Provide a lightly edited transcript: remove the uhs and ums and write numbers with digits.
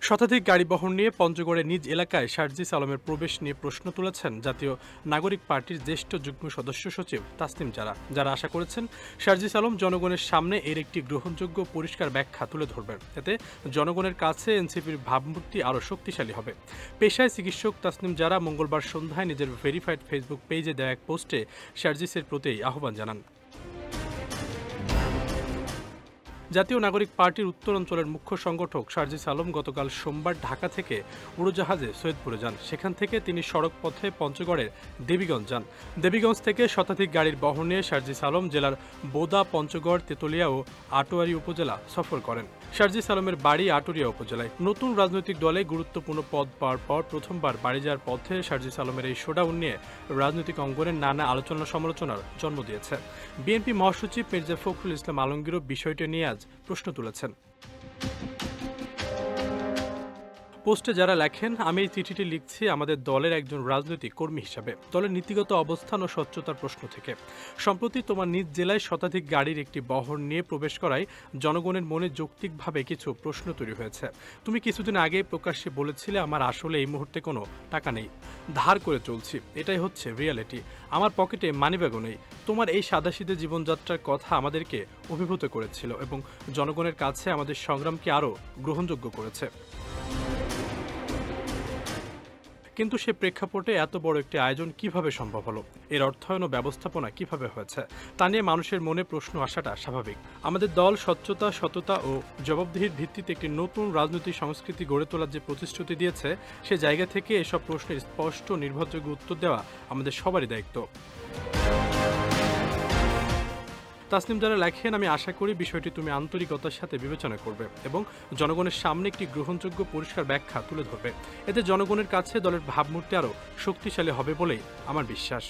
শতাধিক গাড়ি বহর নিয়ে পঞ্চগড়ে নিজ এলাকায় শারজিস আলমের প্রবেশ নিয়ে প্রশ্ন তুলেছেন জাতীয় নাগরিক পার্টির জ্যেষ্ঠ যুগ্ম সদস্য সচিব তাসনিম জারা। যারা আশা করেছেন শারজিস আলম জনগণের সামনে এর একটি গ্রহণযোগ্য পরিষ্কার ব্যাখ্যা তুলে ধরবেন। এতে জনগণের কাছে এনসিপির ভাবমূর্তি আরও শক্তিশালী হবে। পেশায় চিকিৎসক তাসনিম জারা মঙ্গলবার সন্ধ্যায় নিজের ভেরিফাইড ফেসবুক পেজে দেওয়া এক পোস্টে শারজিসের প্রতি আহ্বান জানান। জাতীয় নাগরিক পার্টির উত্তরাঞ্চলের মুখ্য সংগঠক শারজিস আলম গতকাল সোমবার ঢাকা থেকে উড়োজাহাজে সৈয়দপুরে যান। সেখান থেকে তিনি সড়ক পথে পঞ্চগড়ের দেবীগঞ্জ যান। দেবীগঞ্জ থেকে শতাধিক গাড়ির বহর নিয়ে শারজিস আলম জেলার বোদা, পঞ্চগড়, তেতুলিয়া ও আটোয়ারী উপজেলা সফর করেন। শারজিস আলমের বাড়ি আটুরিয়া উপজেলায়। নতুন রাজনৈতিক দলে গুরুত্বপূর্ণ পদ পাওয়ার পর প্রথমবার বাড়ি যাওয়ার পথে শারজিস আলমের এই শোডাউন নিয়ে রাজনৈতিক অঙ্গনে নানা আলোচনা সমালোচনার জন্ম দিয়েছে। বিএনপি মহাসচিব মির্জা ফখরুল ইসলাম আলমগীরও বিষয়টি নিয়ে আজ প্রশ্ন তুলেছেন। পোস্টে যারা লেখেন, আমি এই চিঠিটি লিখছি আমাদের দলের একজন রাজনৈতিক কর্মী হিসাবে, দলের নীতিগত অবস্থান ও স্বচ্ছতার প্রশ্ন থেকে। সম্প্রতি তোমার নিজ জেলায় শতাধিক গাড়ির একটি বহর নিয়ে প্রবেশ করায় জনগণের মনে যৌক্তিকভাবে কিছু প্রশ্ন তৈরি হয়েছে। তুমি কিছুদিন আগে প্রকাশ্যে বলেছিলে আমার আসলে এই মুহূর্তে কোনো টাকা নেই, ধার করে চলছি, এটাই হচ্ছে রিয়ালিটি। আমার পকেটে মানিব্যাগও নেই। তোমার এই সাদাসিধে জীবনযাত্রার কথা আমাদেরকে অভিভূত করেছিল এবং জনগণের কাছে আমাদের সংগ্রামকে আরও গ্রহণযোগ্য করেছে। কিন্তু সে প্রেক্ষাপটে এত বড় একটি আয়োজন কিভাবে সম্ভব হলো, এর অর্থায়ন ও ব্যবস্থাপনা কিভাবে হয়েছে, তা নিয়ে মানুষের মনে প্রশ্ন আসাটা স্বাভাবিক। আমাদের দল স্বচ্ছতা, সততা ও জবাবদিহির ভিত্তিতে একটি নতুন রাজনৈতিক সংস্কৃতি গড়ে তোলার যে প্রতিশ্রুতি দিয়েছে, সে জায়গা থেকে এসব প্রশ্নের স্পষ্ট নির্ভরযোগ্য উত্তর দেওয়া আমাদের সবারই দায়িত্ব। তাসনিম যারা লেখেন, আমি আশা করি বিষয়টি তুমি আন্তরিকতার সাথে বিবেচনা করবে এবং জনগণের সামনে একটি গ্রহণযোগ্য পরিষ্কার ব্যাখ্যা তুলে ধরবে। এতে জনগণের কাছে দলের ভাবমূর্তি আরও শক্তিশালী হবে বলেই আমার বিশ্বাস।